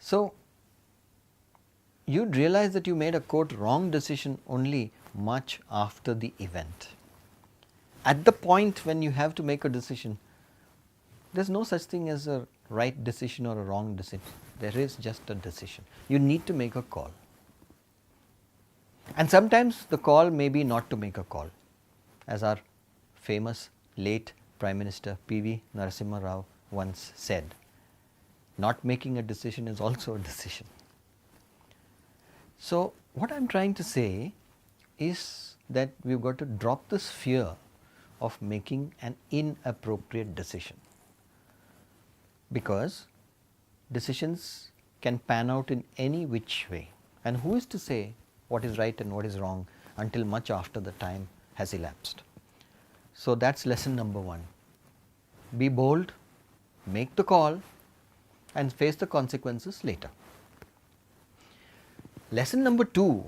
So, you'd realize that you made a quote wrong decision only much after the event. At the point when you have to make a decision, there is no such thing as a right decision or a wrong decision. There is just a decision. You need to make a call. And sometimes the call may be not to make a call, as our famous late Prime Minister P.V. Narasimha Rao once said, not making a decision is also a decision. So, what I am trying to say is that we have got to drop this fear of making an inappropriate decision, because decisions can pan out in any which way, and who is to say what is right and what is wrong until much after the time has elapsed. So, that is lesson number 1. Be bold, make the call and face the consequences later. Lesson number 2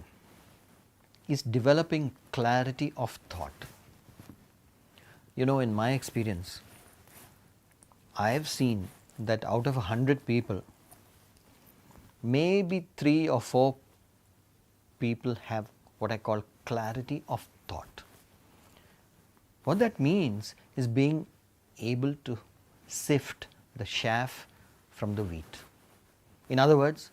is developing clarity of thought. You know, in my experience, I have seen that out of 100 people, maybe 3 or 4 people have what I call clarity of thought. What that means is being able to sift the chaff from the wheat. In other words,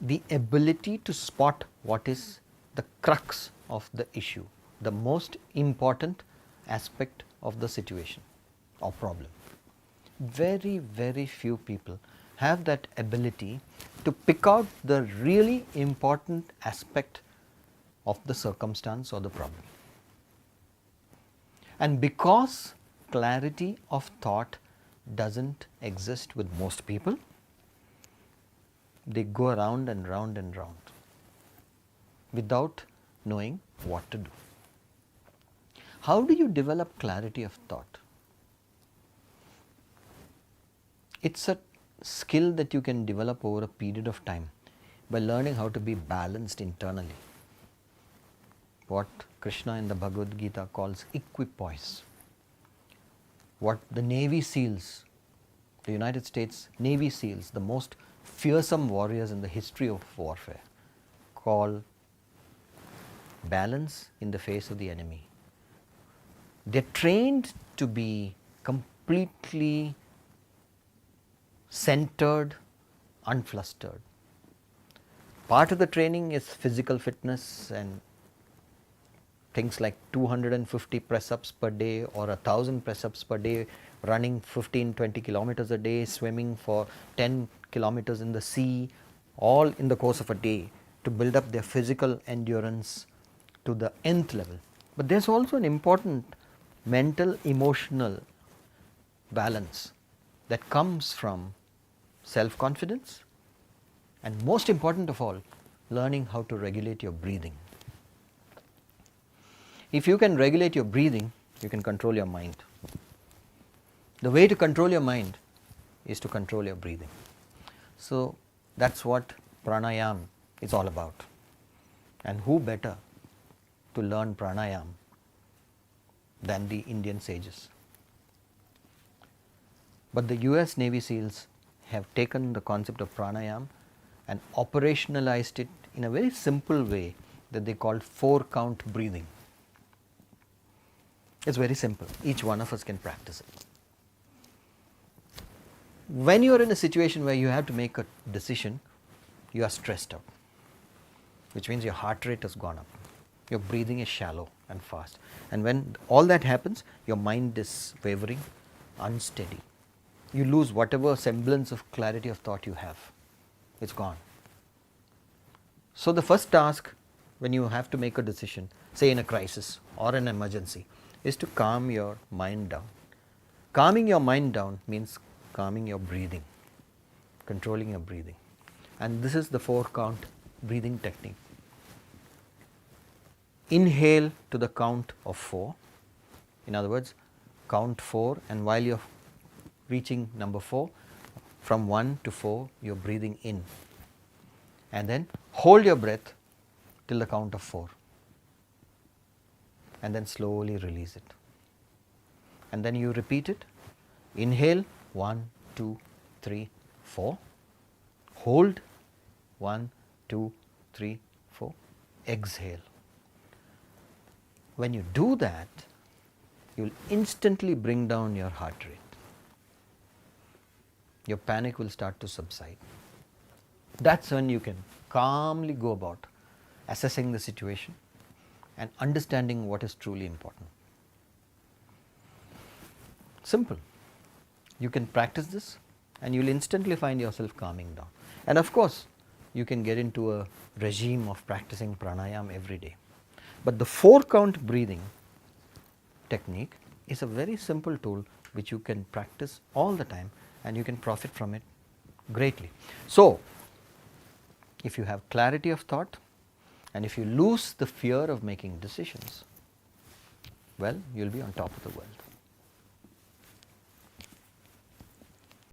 the ability to spot what is the crux of the issue, the most important aspect of the situation or problem. Very, very few people have that ability to pick out the really important aspect of the circumstance or the problem. And because clarity of thought does not exist with most people, they go round and round and round without knowing what to do. How do you develop clarity of thought? It is a skill that you can develop over a period of time by learning how to be balanced internally. What Krishna in the Bhagavad Gita calls equipoise. What the Navy SEALs, the United States Navy SEALs, the most fearsome warriors in the history of warfare, call balance in the face of the enemy. They are trained to be completely centered, unflustered. Part of the training is physical fitness and things like 250 press-ups per day or 1000 press-ups per day, running 15-20 kilometers a day, swimming for 10 kilometers in the sea, all in the course of a day to build up their physical endurance to the nth level. But there is also an important mental emotional balance that comes from self-confidence, and most important of all, learning how to regulate your breathing. If you can regulate your breathing, you can control your mind. The way to control your mind is to control your breathing. So, that is what pranayam is all about. And who better to learn pranayam than the Indian sages? But the US Navy SEALs have taken the concept of pranayam and operationalized it in a very simple way that they call 4-count breathing. It is very simple, each one of us can practice it. When you are in a situation where you have to make a decision, you are stressed out, which means your heart rate has gone up, your breathing is shallow and fast, and when all that happens, your mind is wavering, unsteady. You lose whatever semblance of clarity of thought you have, it is gone. So, the first task when you have to make a decision, say in a crisis or an emergency, is to calm your mind down. Calming your mind down means calming your breathing, controlling your breathing, and this is the 4-count breathing technique. Inhale to the count of 4, in other words, count 4, and while you are reaching number 4, from 1 to 4 you are breathing in, and then hold your breath till the count of 4, and then slowly release it, and then you repeat it. Inhale 1, 2, 3, 4, hold, 1, 2, 3, 4, exhale. When you do that, you will instantly bring down your heart rate. Your panic will start to subside. That's when you can calmly go about assessing the situation and understanding what is truly important. Simple. You can practice this and you will instantly find yourself calming down. And of course, you can get into a regime of practicing pranayama every day. But the 4-count breathing technique is a very simple tool which you can practice all the time and you can profit from it greatly. So, if you have clarity of thought and if you lose the fear of making decisions, well, you will be on top of the world.